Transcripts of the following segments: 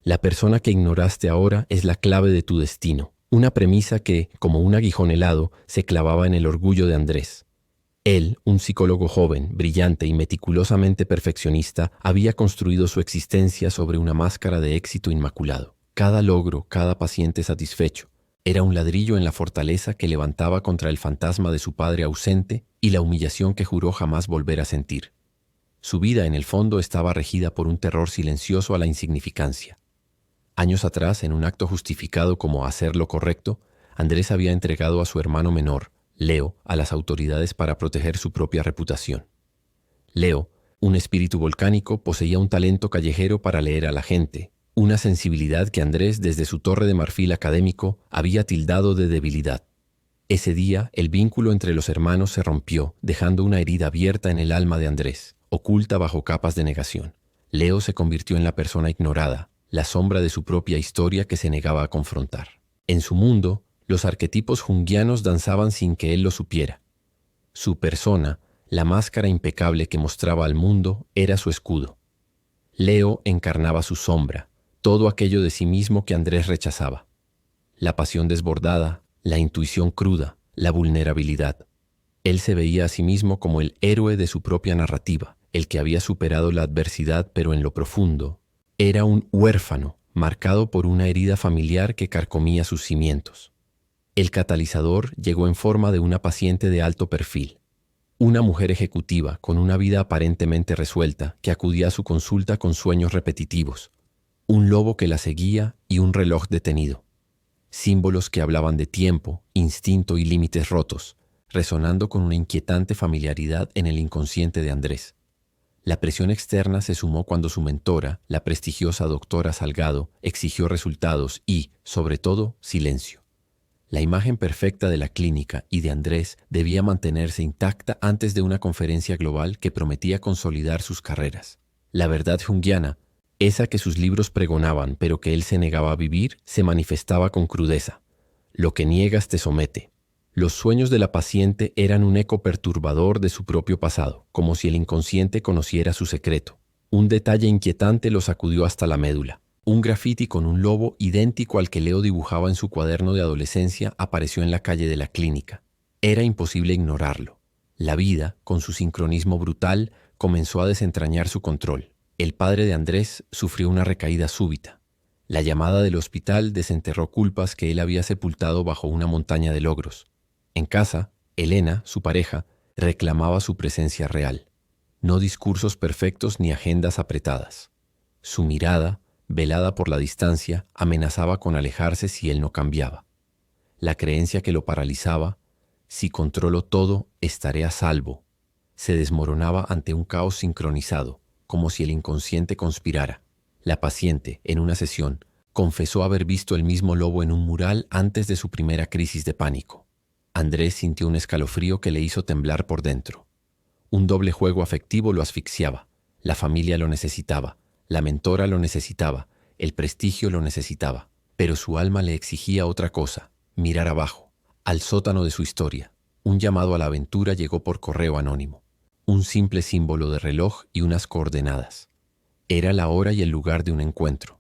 La persona que ignoraste ahora es la clave de tu destino. Una premisa que, como un aguijón helado, se clavaba en el orgullo de Andrés. Él, un psicólogo joven, brillante y meticulosamente perfeccionista, había construido su existencia sobre una máscara de éxito inmaculado. Cada logro, cada paciente satisfecho, era un ladrillo en la fortaleza que levantaba contra el fantasma de su padre ausente y la humillación que juró jamás volver a sentir. Su vida, en el fondo, estaba regida por un terror silencioso a la insignificancia. Años atrás, en un acto justificado como hacer lo correcto, Andrés había entregado a su hermano menor, Leo, a las autoridades para proteger su propia reputación. Leo, un espíritu volcánico, poseía un talento callejero para leer a la gente, una sensibilidad que Andrés, desde su torre de marfil académico, había tildado de debilidad. Ese día, el vínculo entre los hermanos se rompió, dejando una herida abierta en el alma de Andrés, oculta bajo capas de negación. Leo se convirtió en la persona ignorada, la sombra de su propia historia que se negaba a confrontar. En su mundo, los arquetipos junguianos danzaban sin que él lo supiera. Su persona, la máscara impecable que mostraba al mundo, era su escudo. Leo encarnaba su sombra, todo aquello de sí mismo que Andrés rechazaba. La pasión desbordada, la intuición cruda, la vulnerabilidad. Él se veía a sí mismo como el héroe de su propia narrativa, el que había superado la adversidad, pero en lo profundo era un huérfano, marcado por una herida familiar que carcomía sus cimientos. El catalizador llegó en forma de una paciente de alto perfil, una mujer ejecutiva con una vida aparentemente resuelta que acudía a su consulta con sueños repetitivos, un lobo que la seguía y un reloj detenido. Símbolos que hablaban de tiempo, instinto y límites rotos, resonando con una inquietante familiaridad en el inconsciente de Andrés. La presión externa se sumó cuando su mentora, la prestigiosa doctora Salgado, exigió resultados y, sobre todo, silencio. La imagen perfecta de la clínica y de Andrés debía mantenerse intacta antes de una conferencia global que prometía consolidar sus carreras. La verdad junguiana, esa que sus libros pregonaban pero que él se negaba a vivir, se manifestaba con crudeza. Lo que niegas te somete. Los sueños de la paciente eran un eco perturbador de su propio pasado, como si el inconsciente conociera su secreto. Un detalle inquietante lo sacudió hasta la médula. Un grafiti con un lobo idéntico al que Leo dibujaba en su cuaderno de adolescencia apareció en la calle de la clínica. Era imposible ignorarlo. La vida, con su sincronismo brutal, comenzó a desentrañar su control. El padre de Andrés sufrió una recaída súbita. La llamada del hospital desenterró culpas que él había sepultado bajo una montaña de logros. En casa, Elena, su pareja, reclamaba su presencia real. No discursos perfectos ni agendas apretadas. Su mirada, velada por la distancia, amenazaba con alejarse si él no cambiaba. La creencia que lo paralizaba, si controlo todo, estaré a salvo, se desmoronaba ante un caos sincronizado, como si el inconsciente conspirara. La paciente, en una sesión, confesó haber visto el mismo lobo en un mural antes de su primera crisis de pánico. Andrés sintió un escalofrío que le hizo temblar por dentro. Un doble juego afectivo lo asfixiaba. La familia lo necesitaba, la mentora lo necesitaba, el prestigio lo necesitaba. Pero su alma le exigía otra cosa, mirar abajo, al sótano de su historia. Un llamado a la aventura llegó por correo anónimo. Un simple símbolo de reloj y unas coordenadas. Era la hora y el lugar de un encuentro.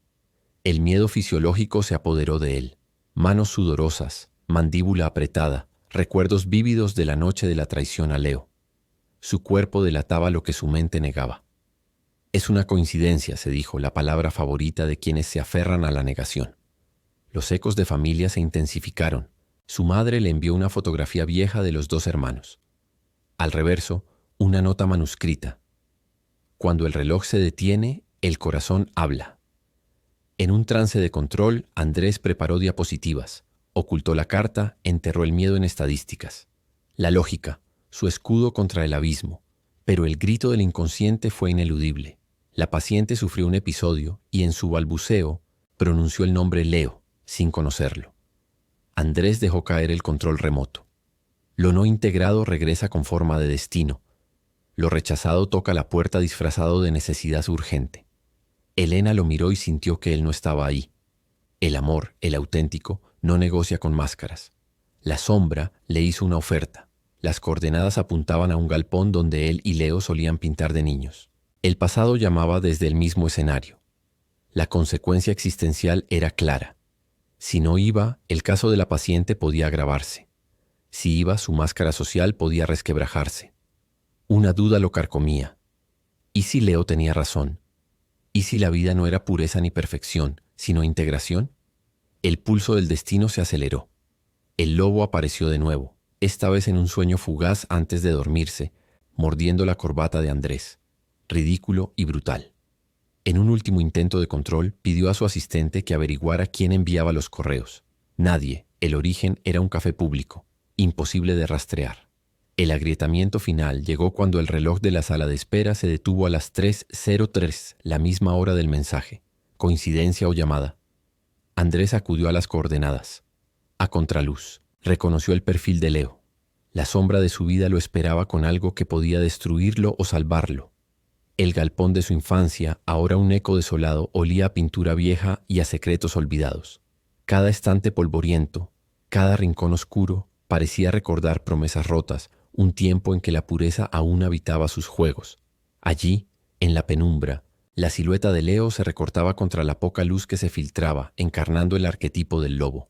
El miedo fisiológico se apoderó de él. Manos sudorosas, mandíbula apretada, recuerdos vívidos de la noche de la traición a Leo. Su cuerpo delataba lo que su mente negaba. Es una coincidencia, se dijo, la palabra favorita de quienes se aferran a la negación. Los ecos de familia se intensificaron. Su madre le envió una fotografía vieja de los dos hermanos. Al reverso, una nota manuscrita. Cuando el reloj se detiene, el corazón habla. En un trance de control, Andrés preparó diapositivas. Ocultó la carta, enterró el miedo en estadísticas. La lógica, su escudo contra el abismo. Pero el grito del inconsciente fue ineludible. La paciente sufrió un episodio y en su balbuceo pronunció el nombre Leo, sin conocerlo. Andrés dejó caer el control remoto. Lo no integrado regresa con forma de destino. Lo rechazado toca la puerta disfrazado de necesidad urgente. Elena lo miró y sintió que él no estaba ahí. El amor, el auténtico, no negocia con máscaras. La sombra le hizo una oferta. Las coordenadas apuntaban a un galpón donde él y Leo solían pintar de niños. El pasado llamaba desde el mismo escenario. La consecuencia existencial era clara. Si no iba, el caso de la paciente podía agravarse. Si iba, su máscara social podía resquebrajarse. Una duda lo carcomía. ¿Y si Leo tenía razón? ¿Y si la vida no era pureza ni perfección, sino integración? El pulso del destino se aceleró. El lobo apareció de nuevo, esta vez en un sueño fugaz antes de dormirse, mordiendo la corbata de Andrés, ridículo y brutal. En un último intento de control, pidió a su asistente que averiguara quién enviaba los correos. Nadie. El origen era un café público, imposible de rastrear. El agrietamiento final llegó cuando el reloj de la sala de espera se detuvo a las 3:03, la misma hora del mensaje. ¿Coincidencia o llamada? Andrés acudió a las coordenadas. A contraluz, reconoció el perfil de Leo. La sombra de su vida lo esperaba con algo que podía destruirlo o salvarlo. El galpón de su infancia, ahora un eco desolado, olía a pintura vieja y a secretos olvidados. Cada estante polvoriento, cada rincón oscuro, parecía recordar promesas rotas, un tiempo en que la pureza aún habitaba sus juegos. Allí, en la penumbra, la silueta de Leo se recortaba contra la poca luz que se filtraba, encarnando el arquetipo del lobo.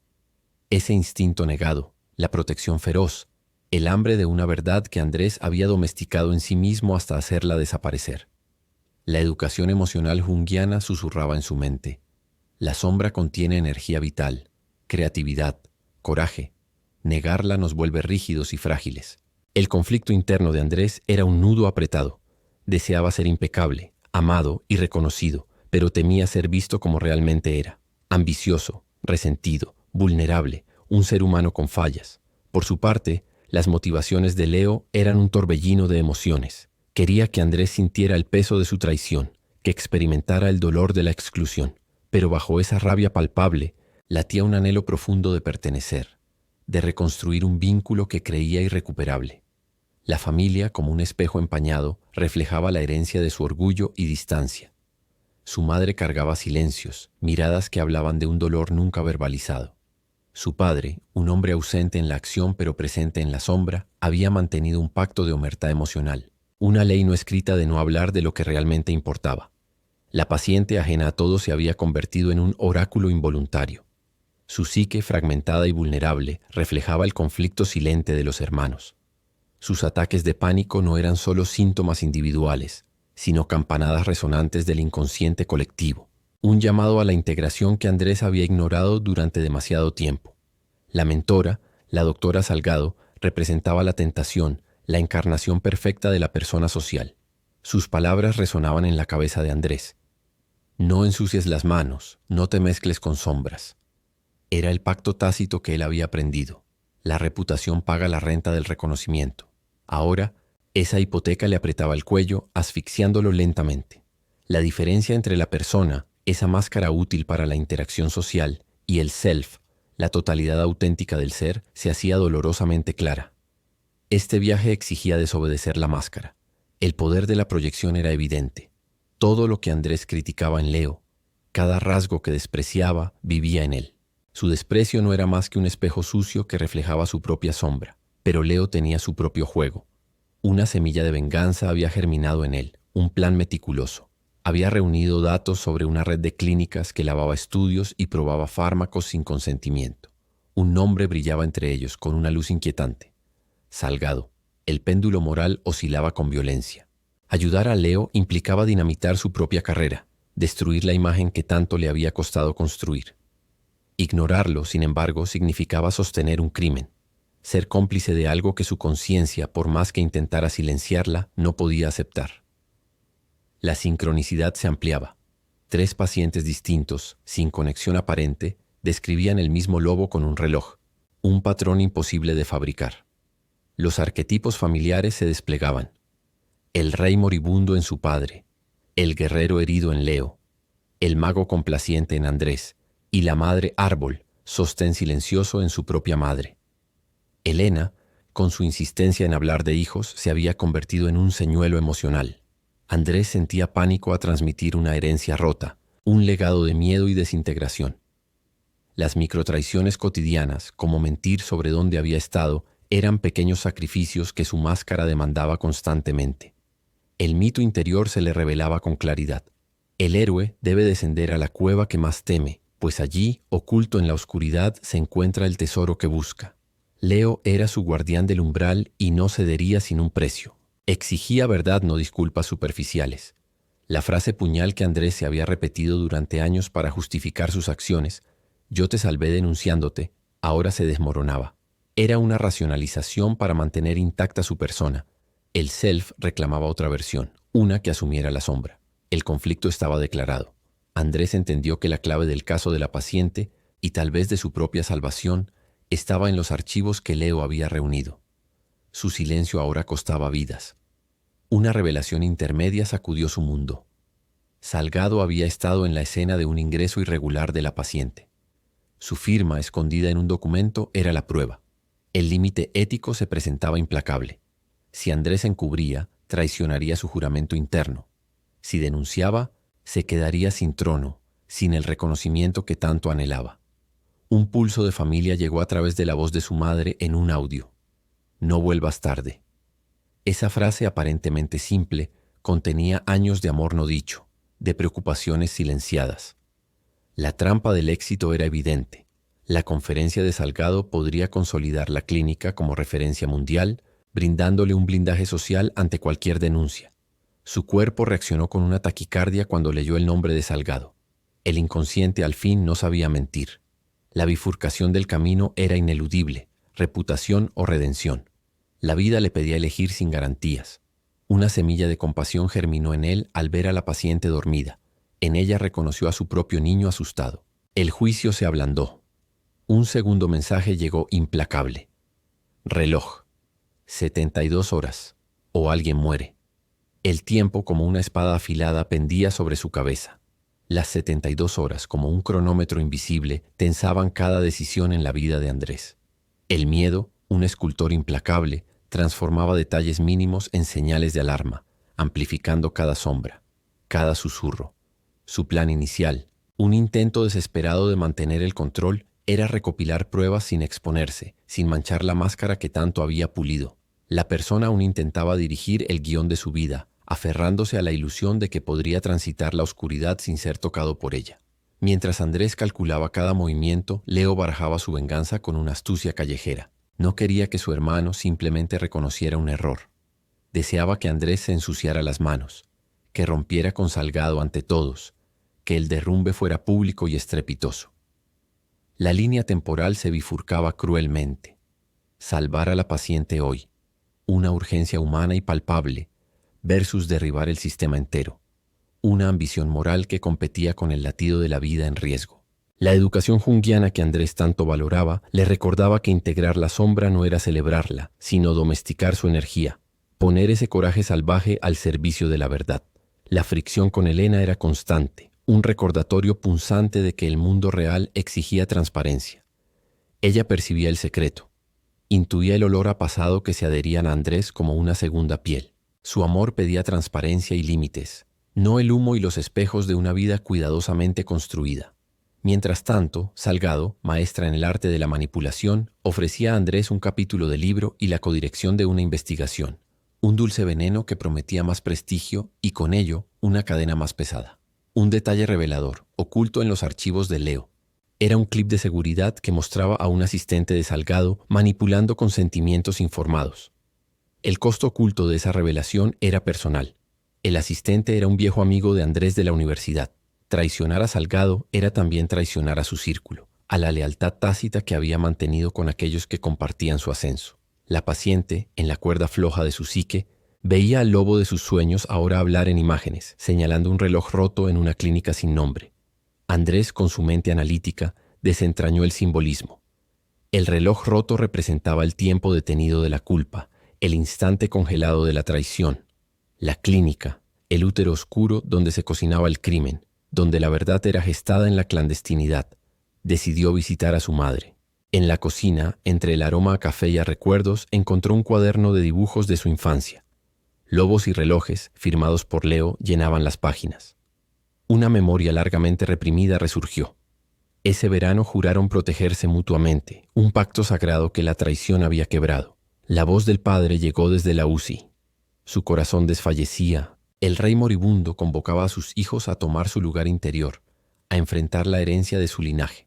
Ese instinto negado, la protección feroz, el hambre de una verdad que Andrés había domesticado en sí mismo hasta hacerla desaparecer. La educación emocional junguiana susurraba en su mente. La sombra contiene energía vital, creatividad, coraje. Negarla nos vuelve rígidos y frágiles. El conflicto interno de Andrés era un nudo apretado. Deseaba ser impecable, amado y reconocido, pero temía ser visto como realmente era. Ambicioso, resentido, vulnerable, un ser humano con fallas. Por su parte, las motivaciones de Leo eran un torbellino de emociones. Quería que Andrés sintiera el peso de su traición, que experimentara el dolor de la exclusión, pero bajo esa rabia palpable latía un anhelo profundo de pertenecer, de reconstruir un vínculo que creía irrecuperable. La familia, como un espejo empañado, reflejaba la herencia de su orgullo y distancia. Su madre cargaba silencios, miradas que hablaban de un dolor nunca verbalizado. Su padre, un hombre ausente en la acción pero presente en la sombra, había mantenido un pacto de omertá emocional, una ley no escrita de no hablar de lo que realmente importaba. La paciente, ajena a todo, se había convertido en un oráculo involuntario. Su psique, fragmentada y vulnerable, reflejaba el conflicto silente de los hermanos. Sus ataques de pánico no eran solo síntomas individuales, sino campanadas resonantes del inconsciente colectivo, un llamado a la integración que Andrés había ignorado durante demasiado tiempo. La mentora, la doctora Salgado, representaba la tentación, la encarnación perfecta de la persona social. Sus palabras resonaban en la cabeza de Andrés. No ensucies las manos, no te mezcles con sombras. Era el pacto tácito que él había aprendido. La reputación paga la renta del reconocimiento. Ahora, esa hipoteca le apretaba el cuello, asfixiándolo lentamente. La diferencia entre la persona, esa máscara útil para la interacción social, y el self, la totalidad auténtica del ser, se hacía dolorosamente clara. Este viaje exigía desobedecer la máscara. El poder de la proyección era evidente. Todo lo que Andrés criticaba en Leo, cada rasgo que despreciaba, vivía en él. Su desprecio no era más que un espejo sucio que reflejaba su propia sombra, pero Leo tenía su propio juego. Una semilla de venganza había germinado en él, un plan meticuloso. Había reunido datos sobre una red de clínicas que lavaba estudios y probaba fármacos sin consentimiento. Un nombre brillaba entre ellos con una luz inquietante. Salgado. El péndulo moral oscilaba con violencia. Ayudar a Leo implicaba dinamitar su propia carrera, destruir la imagen que tanto le había costado construir. Ignorarlo, sin embargo, significaba sostener un crimen, ser cómplice de algo que su conciencia, por más que intentara silenciarla, no podía aceptar. La sincronicidad se ampliaba. 3 pacientes distintos, sin conexión aparente, describían el mismo lobo con un reloj, un patrón imposible de fabricar. Los arquetipos familiares se desplegaban. El rey moribundo en su padre, el guerrero herido en Leo, el mago complaciente en Andrés y la madre árbol, sostén silencioso en su propia madre. Elena, con su insistencia en hablar de hijos, se había convertido en un señuelo emocional. Andrés sentía pánico a transmitir una herencia rota, un legado de miedo y desintegración. Las microtraiciones cotidianas, como mentir sobre dónde había estado, eran pequeños sacrificios que su máscara demandaba constantemente. El mito interior se le revelaba con claridad. El héroe debe descender a la cueva que más teme, pues allí, oculto en la oscuridad, se encuentra el tesoro que busca. Leo era su guardián del umbral y no cedería sin un precio. Exigía verdad, no disculpas superficiales. La frase puñal que Andrés se había repetido durante años para justificar sus acciones, yo te salvé denunciándote, ahora se desmoronaba. Era una racionalización para mantener intacta su persona. El self reclamaba otra versión, una que asumiera la sombra. El conflicto estaba declarado. Andrés entendió que la clave del caso de la paciente, y tal vez de su propia salvación, estaba en los archivos que Leo había reunido. Su silencio ahora costaba vidas. Una revelación intermedia sacudió su mundo. Salgado había estado en la escena de un ingreso irregular de la paciente. Su firma, escondida en un documento, era la prueba. El límite ético se presentaba implacable. Si Andrés encubría, traicionaría su juramento interno. Si denunciaba, se quedaría sin trono, sin el reconocimiento que tanto anhelaba. Un pulso de familia llegó a través de la voz de su madre en un audio. No vuelvas tarde. Esa frase aparentemente simple contenía años de amor no dicho, de preocupaciones silenciadas. La trampa del éxito era evidente. La conferencia de Salgado podría consolidar la clínica como referencia mundial, brindándole un blindaje social ante cualquier denuncia. Su cuerpo reaccionó con una taquicardia cuando leyó el nombre de Salgado. El inconsciente al fin no sabía mentir. La bifurcación del camino era ineludible, reputación o redención. La vida le pedía elegir sin garantías. Una semilla de compasión germinó en él al ver a la paciente dormida. En ella reconoció a su propio niño asustado. El juicio se ablandó. Un segundo mensaje llegó implacable. Reloj. 72 horas. O alguien muere. El tiempo, como una espada afilada, pendía sobre su cabeza. Las 72 horas, como un cronómetro invisible, tensaban cada decisión en la vida de Andrés. El miedo, un escultor implacable, transformaba detalles mínimos en señales de alarma, amplificando cada sombra, cada susurro. Su plan inicial, un intento desesperado de mantener el control, era recopilar pruebas sin exponerse, sin manchar la máscara que tanto había pulido. La persona aún intentaba dirigir el guión de su vida, aferrándose a la ilusión de que podría transitar la oscuridad sin ser tocado por ella. Mientras Andrés calculaba cada movimiento, Leo barajaba su venganza con una astucia callejera. No quería que su hermano simplemente reconociera un error. Deseaba que Andrés se ensuciara las manos, que rompiera con Salgado ante todos, que el derrumbe fuera público y estrepitoso. La línea temporal se bifurcaba cruelmente. Salvar a la paciente hoy, una urgencia humana y palpable, versus derribar el sistema entero, una ambición moral que competía con el latido de la vida en riesgo. La educación junguiana que Andrés tanto valoraba le recordaba que integrar la sombra no era celebrarla, sino domesticar su energía, poner ese coraje salvaje al servicio de la verdad. La fricción con Elena era constante, un recordatorio punzante de que el mundo real exigía transparencia. Ella percibía el secreto, intuía el olor a pasado que se adherían a Andrés como una segunda piel. Su amor pedía transparencia y límites, no el humo y los espejos de una vida cuidadosamente construida. Mientras tanto, Salgado, maestra en el arte de la manipulación, ofrecía a Andrés un capítulo de libro y la codirección de una investigación, un dulce veneno que prometía más prestigio y con ello una cadena más pesada. Un detalle revelador, oculto en los archivos de Leo. Era un clip de seguridad que mostraba a un asistente de Salgado manipulando consentimientos informados. El costo oculto de esa revelación era personal. El asistente era un viejo amigo de Andrés de la universidad. Traicionar a Salgado era también traicionar a su círculo, a la lealtad tácita que había mantenido con aquellos que compartían su ascenso. La paciente, en la cuerda floja de su psique, veía al lobo de sus sueños ahora hablar en imágenes, señalando un reloj roto en una clínica sin nombre. Andrés, con su mente analítica, desentrañó el simbolismo. El reloj roto representaba el tiempo detenido de la culpa, el instante congelado de la traición. La clínica, el útero oscuro donde se cocinaba el crimen, donde la verdad era gestada en la clandestinidad. Decidió visitar a su madre. En la cocina, entre el aroma a café y a recuerdos, encontró un cuaderno de dibujos de su infancia. Lobos y relojes, firmados por Leo, llenaban las páginas. Una memoria largamente reprimida resurgió. Ese verano juraron protegerse mutuamente, un pacto sagrado que la traición había quebrado. La voz del padre llegó desde la UCI. Su corazón desfallecía, El rey moribundo convocaba a sus hijos a tomar su lugar interior, a enfrentar la herencia de su linaje.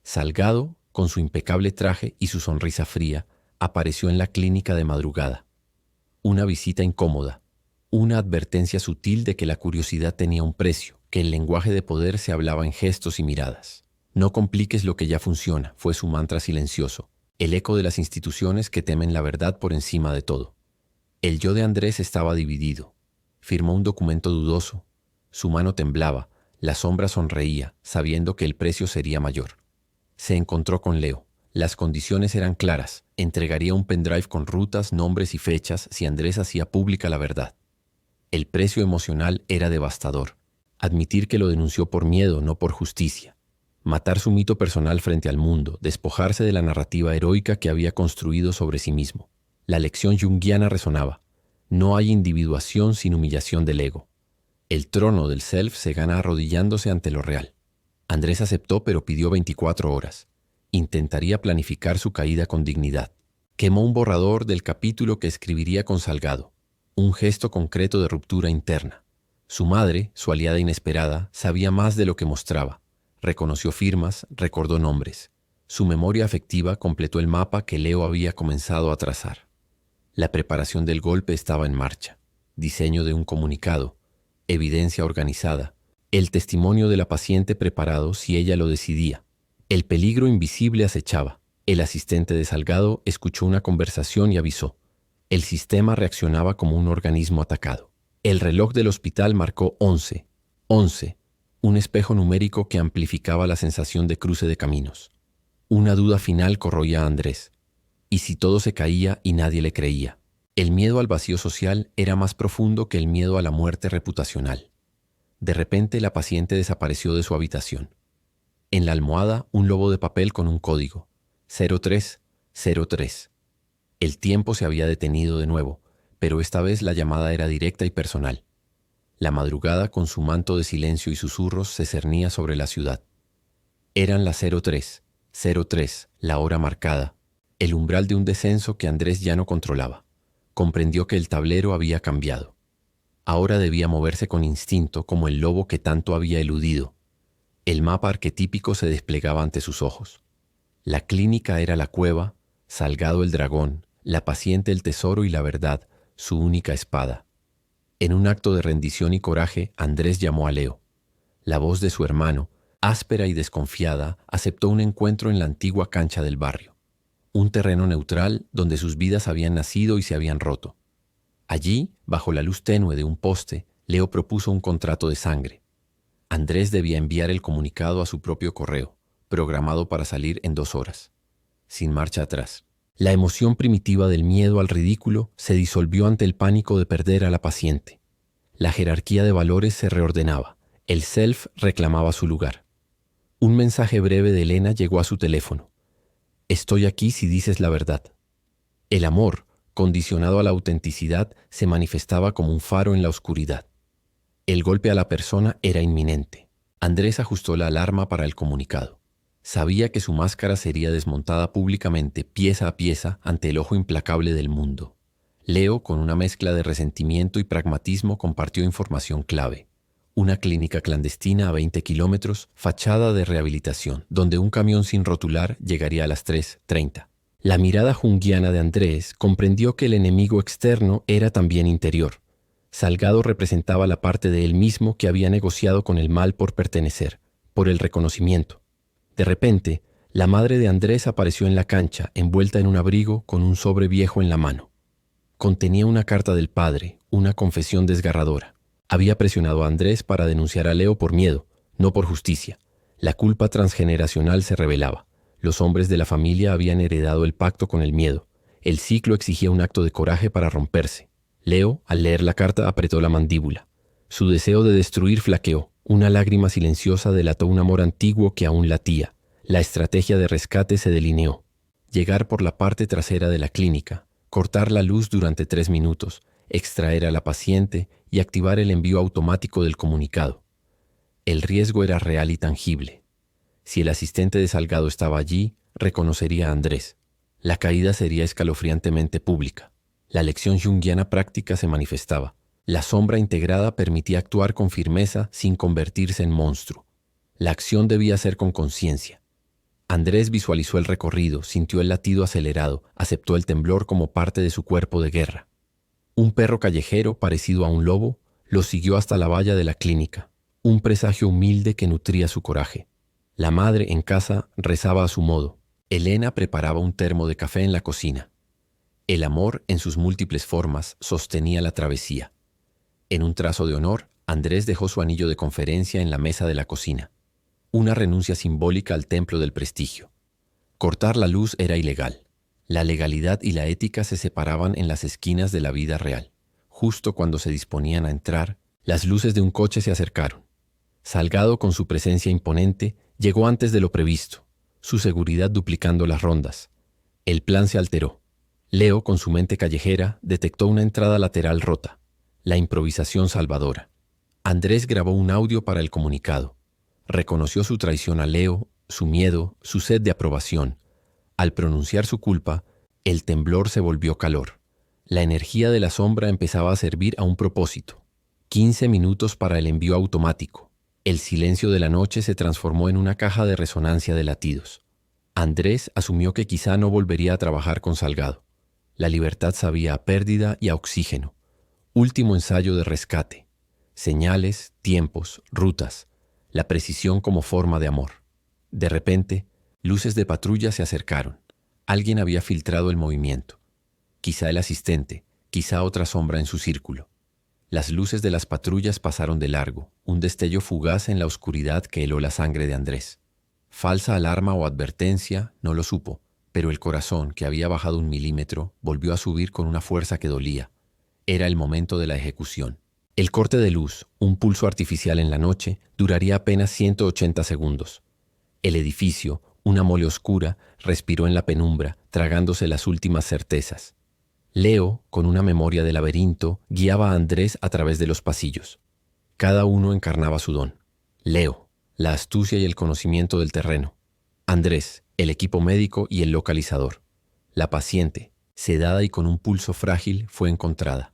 Salgado, con su impecable traje y su sonrisa fría, apareció en la clínica de madrugada. Una visita incómoda, una advertencia sutil de que la curiosidad tenía un precio, que el lenguaje de poder se hablaba en gestos y miradas. No compliques lo que ya funciona, fue su mantra silencioso, el eco de las instituciones que temen la verdad por encima de todo. El yo de Andrés estaba dividido. Firmó un documento dudoso. Su mano temblaba, la sombra sonreía, sabiendo que el precio sería mayor. Se encontró con Leo. Las condiciones eran claras. Entregaría un pendrive con rutas, nombres y fechas si Andrés hacía pública la verdad. El precio emocional era devastador. Admitir que lo denunció por miedo, no por justicia. Matar su mito personal frente al mundo, despojarse de la narrativa heroica que había construido sobre sí mismo. La lección junguiana resonaba. No hay individuación sin humillación del ego. El trono del self se gana arrodillándose ante lo real. Andrés aceptó, pero pidió 24 horas. Intentaría planificar su caída con dignidad. Quemó un borrador del capítulo que escribiría con Salgado. Un gesto concreto de ruptura interna. Su madre, su aliada inesperada, sabía más de lo que mostraba. Reconoció firmas, recordó nombres. Su memoria afectiva completó el mapa que Leo había comenzado a trazar. La preparación del golpe estaba en marcha. Diseño de un comunicado, evidencia organizada, el testimonio de la paciente preparado si ella lo decidía. El peligro invisible acechaba. El asistente de Salgado escuchó una conversación y avisó. El sistema reaccionaba como un organismo atacado. El reloj del hospital marcó 11. 11. Un espejo numérico que amplificaba la sensación de cruce de caminos. Una duda final corroía a Andrés. ¿Y si todo se caía y nadie le creía? El miedo al vacío social era más profundo que el miedo a la muerte reputacional. De repente la paciente desapareció de su habitación. En la almohada, un lobo de papel con un código. 0303. El tiempo se había detenido de nuevo, pero esta vez la llamada era directa y personal. La madrugada, con su manto de silencio y susurros, se cernía sobre la ciudad. Eran las 03, la hora marcada, el umbral de un descenso que Andrés ya no controlaba. Comprendió que el tablero había cambiado. Ahora debía moverse con instinto como el lobo que tanto había eludido. El mapa arquetípico se desplegaba ante sus ojos. La clínica era la cueva, Salgado el dragón, la paciente el tesoro y la verdad, su única espada. En un acto de rendición y coraje, Andrés llamó a Leo. La voz de su hermano, áspera y desconfiada, aceptó un encuentro en la antigua cancha del barrio. Un terreno neutral donde sus vidas habían nacido y se habían roto. Allí, bajo la luz tenue de un poste, Leo propuso un contrato de sangre. Andrés debía enviar el comunicado a su propio correo, programado para salir en 2 horas. Sin marcha atrás. La emoción primitiva del miedo al ridículo se disolvió ante el pánico de perder a la paciente. La jerarquía de valores se reordenaba. El self reclamaba su lugar. Un mensaje breve de Elena llegó a su teléfono. Estoy aquí si dices la verdad. El amor, condicionado a la autenticidad, se manifestaba como un faro en la oscuridad. El golpe a la persona era inminente. Andrés ajustó la alarma para el comunicado. Sabía que su máscara sería desmontada públicamente, pieza a pieza, ante el ojo implacable del mundo. Leo, con una mezcla de resentimiento y pragmatismo, compartió información clave. Una clínica clandestina a 20 kilómetros, fachada de rehabilitación, donde un camión sin rotular llegaría a las 3:30. La mirada junguiana de Andrés comprendió que el enemigo externo era también interior. Salgado representaba la parte de él mismo que había negociado con el mal por pertenecer, por el reconocimiento. De repente, la madre de Andrés apareció en la cancha, envuelta en un abrigo con un sobre viejo en la mano. Contenía una carta del padre, una confesión desgarradora. Había presionado a Andrés para denunciar a Leo por miedo, no por justicia. La culpa transgeneracional se revelaba. Los hombres de la familia habían heredado el pacto con el miedo. El ciclo exigía un acto de coraje para romperse. Leo, al leer la carta, apretó la mandíbula. Su deseo de destruir flaqueó. Una lágrima silenciosa delató un amor antiguo que aún latía. La estrategia de rescate se delineó. Llegar por la parte trasera de la clínica, cortar la luz durante 3 minutos, extraer a la paciente y activar el envío automático del comunicado. El riesgo era real y tangible. Si el asistente de Salgado estaba allí, reconocería a Andrés. La caída sería escalofriantemente pública. La lección junguiana práctica se manifestaba. La sombra integrada permitía actuar con firmeza sin convertirse en monstruo. La acción debía ser con conciencia. Andrés visualizó el recorrido, sintió el latido acelerado, aceptó el temblor como parte de su cuerpo de guerra. Un perro callejero, parecido a un lobo, lo siguió hasta la valla de la clínica, un presagio humilde que nutría su coraje. La madre, en casa, rezaba a su modo. Elena preparaba un termo de café en la cocina. El amor, en sus múltiples formas, sostenía la travesía. En un trazo de honor, Andrés dejó su anillo de conferencia en la mesa de la cocina. Una renuncia simbólica al templo del prestigio. Cortar la luz era ilegal. La legalidad y la ética se separaban en las esquinas de la vida real. Justo cuando se disponían a entrar, las luces de un coche se acercaron. Salgado, con su presencia imponente, llegó antes de lo previsto, su seguridad duplicando las rondas. El plan se alteró. Leo, con su mente callejera, detectó una entrada lateral rota. La improvisación salvadora. Andrés grabó un audio para el comunicado. Reconoció su traición a Leo, su miedo, su sed de aprobación. Al pronunciar su culpa, el temblor se volvió calor. La energía de la sombra empezaba a servir a un propósito. 15 minutos para el envío automático. El silencio de la noche se transformó en una caja de resonancia de latidos. Andrés asumió que quizá no volvería a trabajar con Salgado. La libertad sabía a pérdida y a oxígeno. Último ensayo de rescate. Señales, tiempos, rutas. La precisión como forma de amor. De repente, luces de patrulla se acercaron. Alguien había filtrado el movimiento. Quizá el asistente, quizá otra sombra en su círculo. Las luces de las patrullas pasaron de largo, un destello fugaz en la oscuridad que heló la sangre de Andrés. Falsa alarma o advertencia, no lo supo, pero el corazón, que había bajado 1 milímetro, volvió a subir con una fuerza que dolía. Era el momento de la ejecución. El corte de luz, un pulso artificial en la noche, duraría apenas 180 segundos. El edificio, una mole oscura, respiró en la penumbra, tragándose las últimas certezas. Leo, con una memoria de laberinto, guiaba a Andrés a través de los pasillos. Cada uno encarnaba su don. Leo, la astucia y el conocimiento del terreno. Andrés, el equipo médico y el localizador. La paciente, sedada y con un pulso frágil, fue encontrada.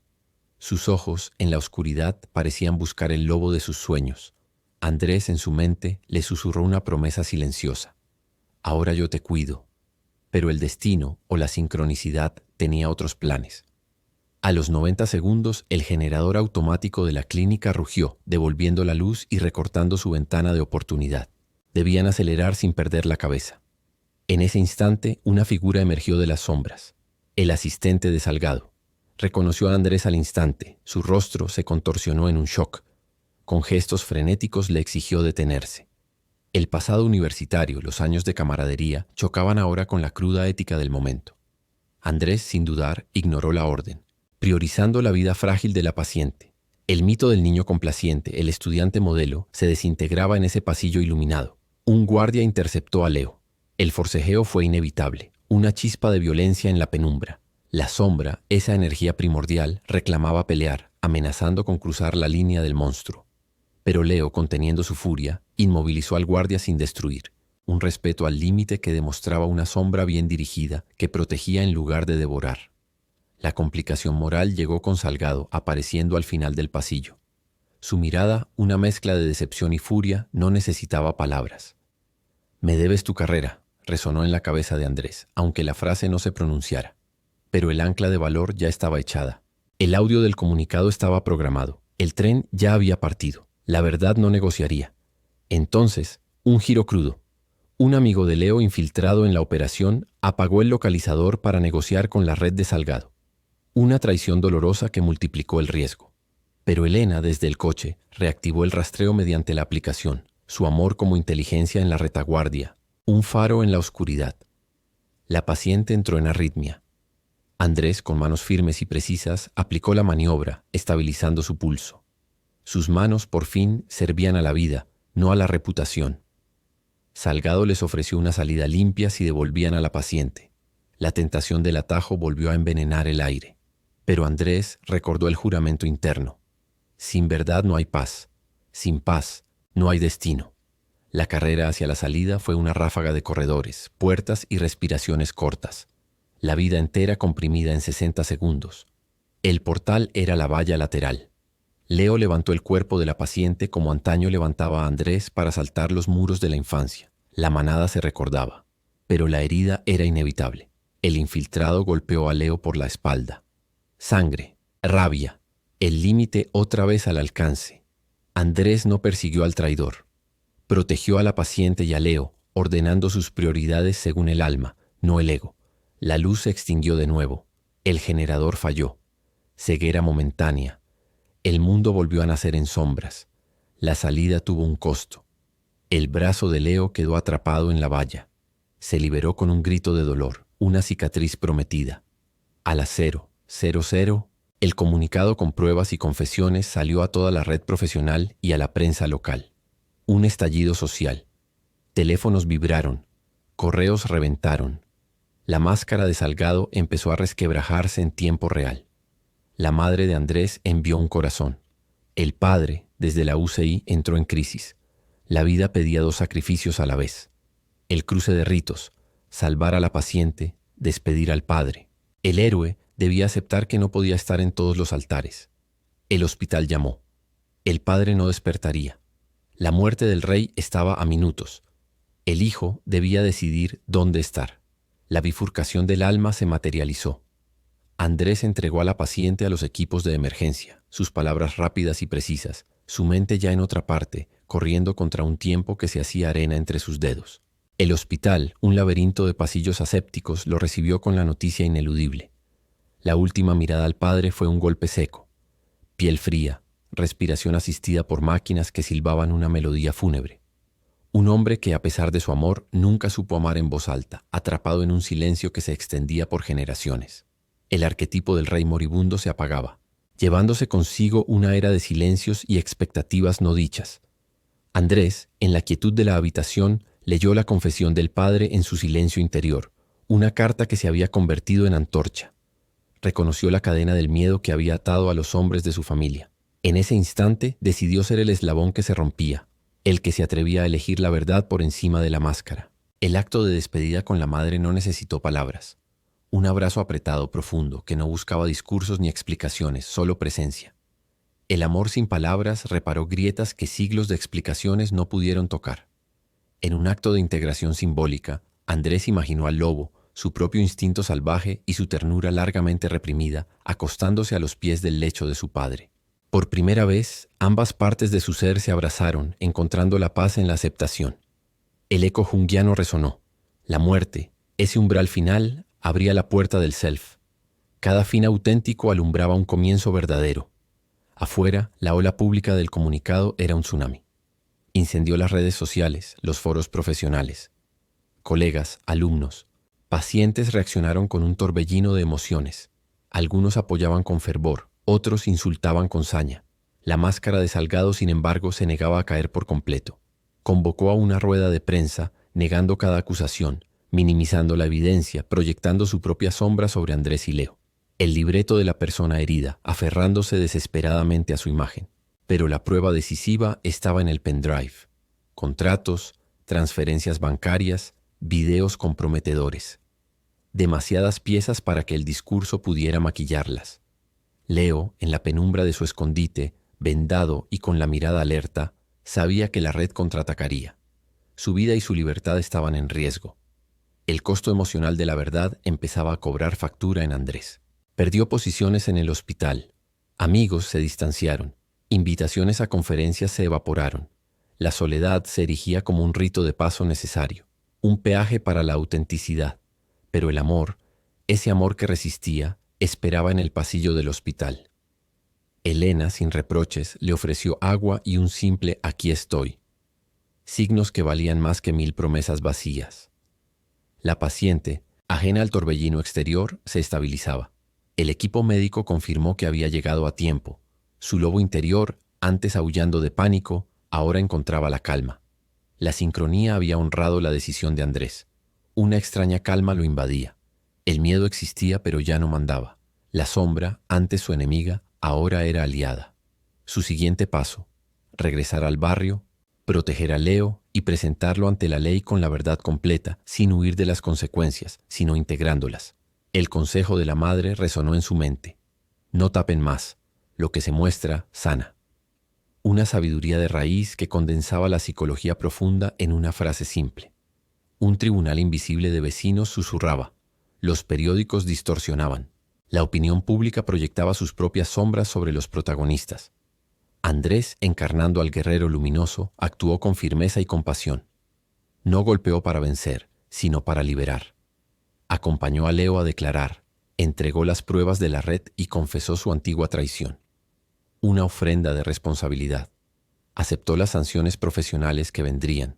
Sus ojos, en la oscuridad, parecían buscar el lobo de sus sueños. Andrés, en su mente, le susurró una promesa silenciosa. Ahora yo te cuido. Pero el destino o la sincronicidad tenía otros planes. A los 90 segundos, el generador automático de la clínica rugió, devolviendo la luz y recortando su ventana de oportunidad. Debían acelerar sin perder la cabeza. En ese instante, una figura emergió de las sombras. El asistente de Salgado. Reconoció a Andrés al instante. Su rostro se contorsionó en un shock. Con gestos frenéticos le exigió detenerse. El pasado universitario, los años de camaradería, chocaban ahora con la cruda ética del momento. Andrés, sin dudar, ignoró la orden, priorizando la vida frágil de la paciente. El mito del niño complaciente, el estudiante modelo, se desintegraba en ese pasillo iluminado. Un guardia interceptó a Leo. El forcejeo fue inevitable, una chispa de violencia en la penumbra. La sombra, esa energía primordial, reclamaba pelear, amenazando con cruzar la línea del monstruo. Pero Leo, conteniendo su furia, inmovilizó al guardia sin destruir. Un respeto al límite que demostraba una sombra bien dirigida, que protegía en lugar de devorar. La complicación moral llegó con Salgado, apareciendo al final del pasillo. Su mirada, una mezcla de decepción y furia, no necesitaba palabras. «Me debes tu carrera», resonó en la cabeza de Andrés, aunque la frase no se pronunciara. Pero el ancla de valor ya estaba echada. El audio del comunicado estaba programado. El tren ya había partido. La verdad no negociaría. Entonces, un giro crudo. Un amigo de Leo infiltrado en la operación apagó el localizador para negociar con la red de Salgado. Una traición dolorosa que multiplicó el riesgo. Pero Elena, desde el coche, reactivó el rastreo mediante la aplicación, su amor como inteligencia en la retaguardia, un faro en la oscuridad. La paciente entró en arritmia. Andrés, con manos firmes y precisas, aplicó la maniobra, estabilizando su pulso. Sus manos, por fin, servían a la vida, no a la reputación. Salgado les ofreció una salida limpia si devolvían a la paciente. La tentación del atajo volvió a envenenar el aire. Pero Andrés recordó el juramento interno. Sin verdad no hay paz. Sin paz no hay destino. La carrera hacia la salida fue una ráfaga de corredores, puertas y respiraciones cortas. La vida entera comprimida en 60 segundos. El portal era la valla lateral. Leo levantó el cuerpo de la paciente como antaño levantaba a Andrés para saltar los muros de la infancia. La manada se recordaba, pero la herida era inevitable. El infiltrado golpeó a Leo por la espalda. Sangre, rabia, el límite otra vez al alcance. Andrés no persiguió al traidor. Protegió a la paciente y a Leo, ordenando sus prioridades según el alma, no el ego. La luz se extinguió de nuevo. El generador falló. Ceguera momentánea. El mundo volvió a nacer en sombras. La salida tuvo un costo. El brazo de Leo quedó atrapado en la valla. Se liberó con un grito de dolor, una cicatriz prometida. A las 0:00, el comunicado con pruebas y confesiones salió a toda la red profesional y a la prensa local. Un estallido social. Teléfonos vibraron. Correos reventaron. La máscara de Salgado empezó a resquebrajarse en tiempo real. La madre de Andrés envió un corazón. El padre, desde la UCI, entró en crisis. La vida pedía 2 sacrificios a la vez. El cruce de ritos, salvar a la paciente, despedir al padre. El héroe debía aceptar que no podía estar en todos los altares. El hospital llamó. El padre no despertaría. La muerte del rey estaba a minutos. El hijo debía decidir dónde estar. La bifurcación del alma se materializó. Andrés entregó a la paciente a los equipos de emergencia, sus palabras rápidas y precisas, su mente ya en otra parte, corriendo contra un tiempo que se hacía arena entre sus dedos. El hospital, un laberinto de pasillos asépticos, lo recibió con la noticia ineludible. La última mirada al padre fue un golpe seco. Piel fría, respiración asistida por máquinas que silbaban una melodía fúnebre. Un hombre que, a pesar de su amor, nunca supo amar en voz alta, atrapado en un silencio que se extendía por generaciones. El arquetipo del rey moribundo se apagaba, llevándose consigo una era de silencios y expectativas no dichas. Andrés, en la quietud de la habitación, leyó la confesión del padre en su silencio interior, una carta que se había convertido en antorcha. Reconoció la cadena del miedo que había atado a los hombres de su familia. En ese instante decidió ser el eslabón que se rompía, el que se atrevía a elegir la verdad por encima de la máscara. El acto de despedida con la madre no necesitó palabras. Un abrazo apretado, profundo, que no buscaba discursos ni explicaciones, solo presencia. El amor sin palabras reparó grietas que siglos de explicaciones no pudieron tocar. En un acto de integración simbólica, Andrés imaginó al lobo, su propio instinto salvaje y su ternura largamente reprimida, acostándose a los pies del lecho de su padre. Por primera vez, ambas partes de su ser se abrazaron, encontrando la paz en la aceptación. El eco junguiano resonó. La muerte, ese umbral final, abría la puerta del self. Cada fin auténtico alumbraba un comienzo verdadero. Afuera, la ola pública del comunicado era un tsunami. Incendió las redes sociales, los foros profesionales. Colegas, alumnos, pacientes reaccionaron con un torbellino de emociones. Algunos apoyaban con fervor, otros insultaban con saña. La máscara de Salgado, sin embargo, se negaba a caer por completo. Convocó a una rueda de prensa, negando cada acusación, minimizando la evidencia, proyectando su propia sombra sobre Andrés y Leo. El libreto de la persona herida, aferrándose desesperadamente a su imagen. Pero la prueba decisiva estaba en el pendrive. Contratos, transferencias bancarias, videos comprometedores. Demasiadas piezas para que el discurso pudiera maquillarlas. Leo, en la penumbra de su escondite, vendado y con la mirada alerta, sabía que la red contraatacaría. Su vida y su libertad estaban en riesgo. El costo emocional de la verdad empezaba a cobrar factura en Andrés. Perdió posiciones en el hospital. Amigos se distanciaron. Invitaciones a conferencias se evaporaron. La soledad se erigía como un rito de paso necesario, un peaje para la autenticidad. Pero el amor, ese amor que resistía, esperaba en el pasillo del hospital. Elena, sin reproches, le ofreció agua y un simple «aquí estoy». Signos que valían más que 1000 promesas vacías. La paciente, ajena al torbellino exterior, se estabilizaba. El equipo médico confirmó que había llegado a tiempo. Su lobo interior, antes aullando de pánico, ahora encontraba la calma. La sincronía había honrado la decisión de Andrés. Una extraña calma lo invadía. El miedo existía, pero ya no mandaba. La sombra, antes su enemiga, ahora era aliada. Su siguiente paso: regresar al barrio, proteger a Leo y presentarlo ante la ley con la verdad completa, sin huir de las consecuencias, sino integrándolas. El consejo de la madre resonó en su mente. No tapen más. lo que se muestra sana. Una sabiduría de raíz que condensaba la psicología profunda en una frase simple. Un tribunal invisible de vecinos susurraba. Los periódicos distorsionaban. La opinión pública proyectaba sus propias sombras sobre los protagonistas. Andrés, encarnando al guerrero luminoso, actuó con firmeza y compasión. No golpeó para vencer, sino para liberar. Acompañó a Leo a declarar, entregó las pruebas de la red y confesó su antigua traición. Una ofrenda de responsabilidad. Aceptó las sanciones profesionales que vendrían.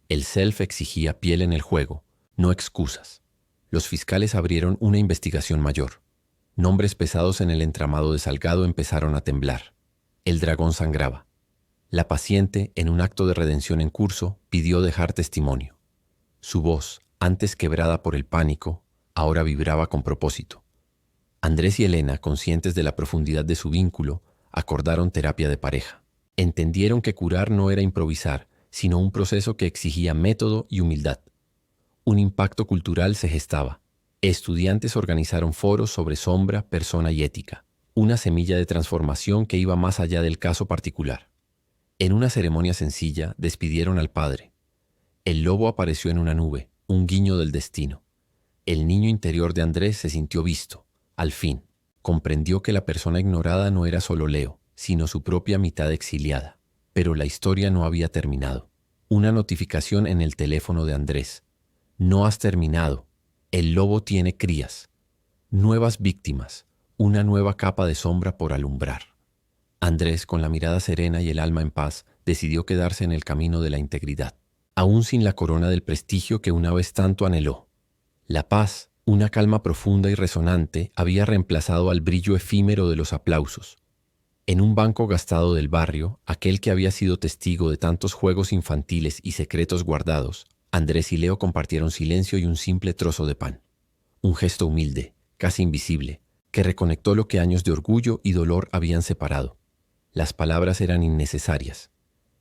El self exigía piel en el juego, no excusas. Los fiscales abrieron una investigación mayor. Nombres pesados en el entramado de Salgado empezaron a temblar. El dragón sangraba. La paciente, en un acto de redención en curso, pidió dejar testimonio. Su voz, antes quebrada por el pánico, ahora vibraba con propósito. Andrés y Elena, conscientes de la profundidad de su vínculo, acordaron terapia de pareja. Entendieron que curar no era improvisar, sino un proceso que exigía método y humildad. Un impacto cultural se gestaba. Estudiantes organizaron foros sobre sombra, persona y ética. Una semilla de transformación que iba más allá del caso particular. En una ceremonia sencilla, despidieron al padre. El lobo apareció en una nube, un guiño del destino. El niño interior de Andrés se sintió visto. Al fin, comprendió que la persona ignorada no era solo Leo, sino su propia mitad exiliada. Pero la historia no había terminado. Una notificación en el teléfono de Andrés. No has terminado. El lobo tiene crías. Nuevas víctimas. Una nueva capa de sombra por alumbrar. Andrés, con la mirada serena y el alma en paz, decidió quedarse en el camino de la integridad, aún sin la corona del prestigio que una vez tanto anheló. La paz, una calma profunda y resonante, había reemplazado al brillo efímero de los aplausos. En un banco gastado del barrio, aquel que había sido testigo de tantos juegos infantiles y secretos guardados, Andrés y Leo compartieron silencio y un simple trozo de pan. Un gesto humilde, casi invisible, que reconectó lo que años de orgullo y dolor habían separado. Las palabras eran innecesarias.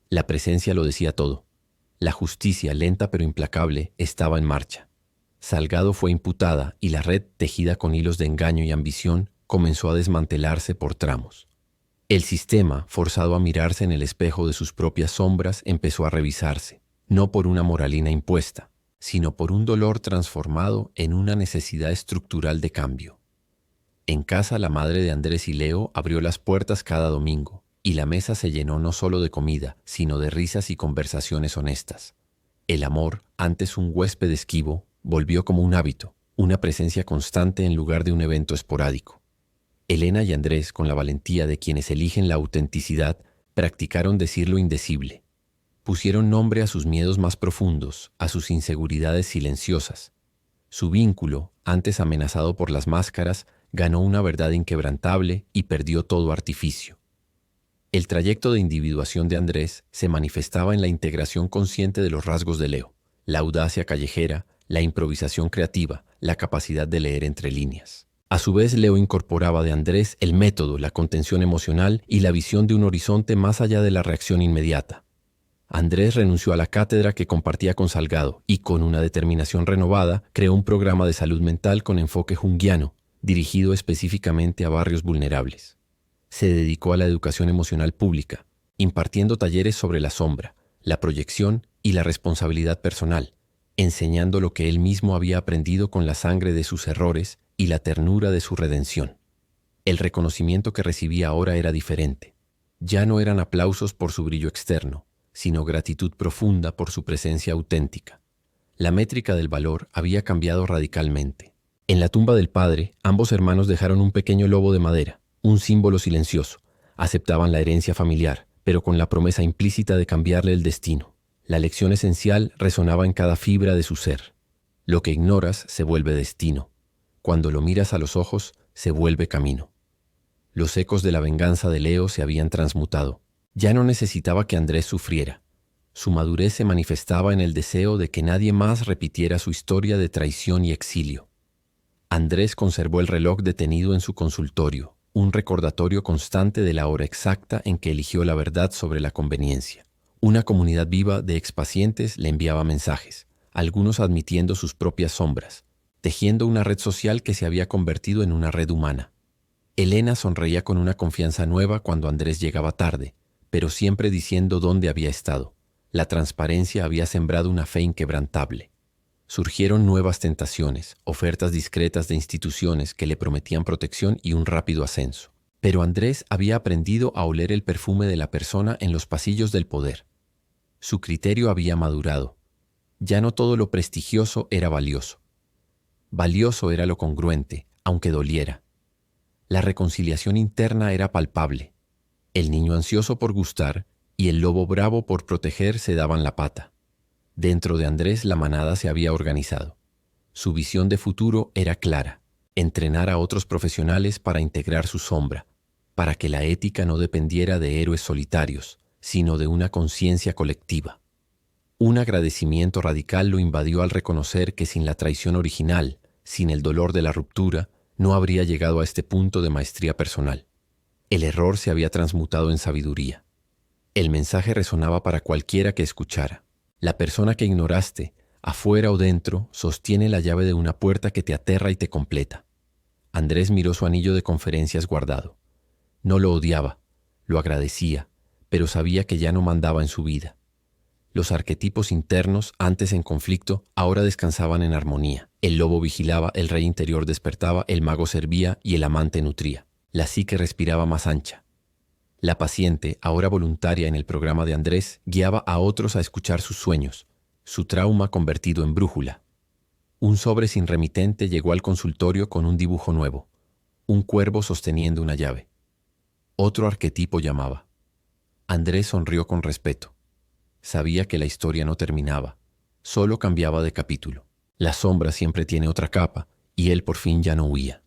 La presencia lo decía todo. La justicia, lenta pero implacable, estaba en marcha. Salgado fue imputada y la red, tejida con hilos de engaño y ambición, comenzó a desmantelarse por tramos. El sistema, forzado a mirarse en el espejo de sus propias sombras, empezó a revisarse, no por una moralina impuesta, sino por un dolor transformado en una necesidad estructural de cambio. En casa, la madre de Andrés y Leo abrió las puertas cada domingo, y la mesa se llenó no solo de comida, sino de risas y conversaciones honestas. El amor, antes un huésped esquivo, volvió como un hábito, una presencia constante en lugar de un evento esporádico. Elena y Andrés, con la valentía de quienes eligen la autenticidad, practicaron decir lo indecible. Pusieron nombre a sus miedos más profundos, a sus inseguridades silenciosas. Su vínculo, antes amenazado por las máscaras, ganó una verdad inquebrantable y perdió todo artificio. El trayecto de individuación de Andrés se manifestaba en la integración consciente de los rasgos de Leo, la audacia callejera, la improvisación creativa, la capacidad de leer entre líneas. A su vez, Leo incorporaba de Andrés el método, la contención emocional y la visión de un horizonte más allá de la reacción inmediata. Andrés renunció a la cátedra que compartía con Salgado y, con una determinación renovada, creó un programa de salud mental con enfoque junguiano, dirigido específicamente a barrios vulnerables. Se dedicó a la educación emocional pública, impartiendo talleres sobre la sombra, la proyección y la responsabilidad personal, enseñando lo que él mismo había aprendido con la sangre de sus errores y la ternura de su redención. El reconocimiento que recibía ahora era diferente. Ya no eran aplausos por su brillo externo, sino gratitud profunda por su presencia auténtica. La métrica del valor había cambiado radicalmente. En la tumba del padre, ambos hermanos dejaron un pequeño lobo de madera, un símbolo silencioso. Aceptaban la herencia familiar, pero con la promesa implícita de cambiarle el destino. La lección esencial resonaba en cada fibra de su ser. Lo que ignoras se vuelve destino. Cuando lo miras a los ojos, se vuelve camino. Los ecos de la venganza de Leo se habían transmutado. Ya no necesitaba que Andrés sufriera. Su madurez se manifestaba en el deseo de que nadie más repitiera su historia de traición y exilio. Andrés conservó el reloj detenido en su consultorio, un recordatorio constante de la hora exacta en que eligió la verdad sobre la conveniencia. Una comunidad viva de expacientes le enviaba mensajes, algunos admitiendo sus propias sombras, tejiendo una red social que se había convertido en una red humana. Elena sonreía con una confianza nueva cuando Andrés llegaba tarde, pero siempre diciendo dónde había estado. La transparencia había sembrado una fe inquebrantable. Surgieron nuevas tentaciones, ofertas discretas de instituciones que le prometían protección y un rápido ascenso. Pero Andrés había aprendido a oler el perfume de la persona en los pasillos del poder. Su criterio había madurado. Ya no todo lo prestigioso era valioso. Valioso era lo congruente, aunque doliera. La reconciliación interna era palpable. El niño ansioso por gustar y el lobo bravo por proteger se daban la pata. Dentro de Andrés la manada se había organizado. Su visión de futuro era clara: entrenar a otros profesionales para integrar su sombra, para que la ética no dependiera de héroes solitarios, sino de una conciencia colectiva. Un agradecimiento radical lo invadió al reconocer que sin la traición original, sin el dolor de la ruptura, no habría llegado a este punto de maestría personal. El error se había transmutado en sabiduría. El mensaje resonaba para cualquiera que escuchara. La persona que ignoraste, afuera o dentro, sostiene la llave de una puerta que te aterra y te completa. Andrés miró su anillo de conferencias guardado. No lo odiaba, lo agradecía, pero sabía que ya no mandaba en su vida. Los arquetipos internos, antes en conflicto, ahora descansaban en armonía. El lobo vigilaba, el rey interior despertaba, el mago servía y el amante nutría. La psique respiraba más ancha. La paciente, ahora voluntaria en el programa de Andrés, guiaba a otros a escuchar sus sueños, su trauma convertido en brújula. Un sobre sin remitente llegó al consultorio con un dibujo nuevo, un cuervo sosteniendo una llave. Otro arquetipo llamaba. Andrés sonrió con respeto. Sabía que la historia no terminaba, solo cambiaba de capítulo. La sombra siempre tiene otra capa, y él por fin ya no huía.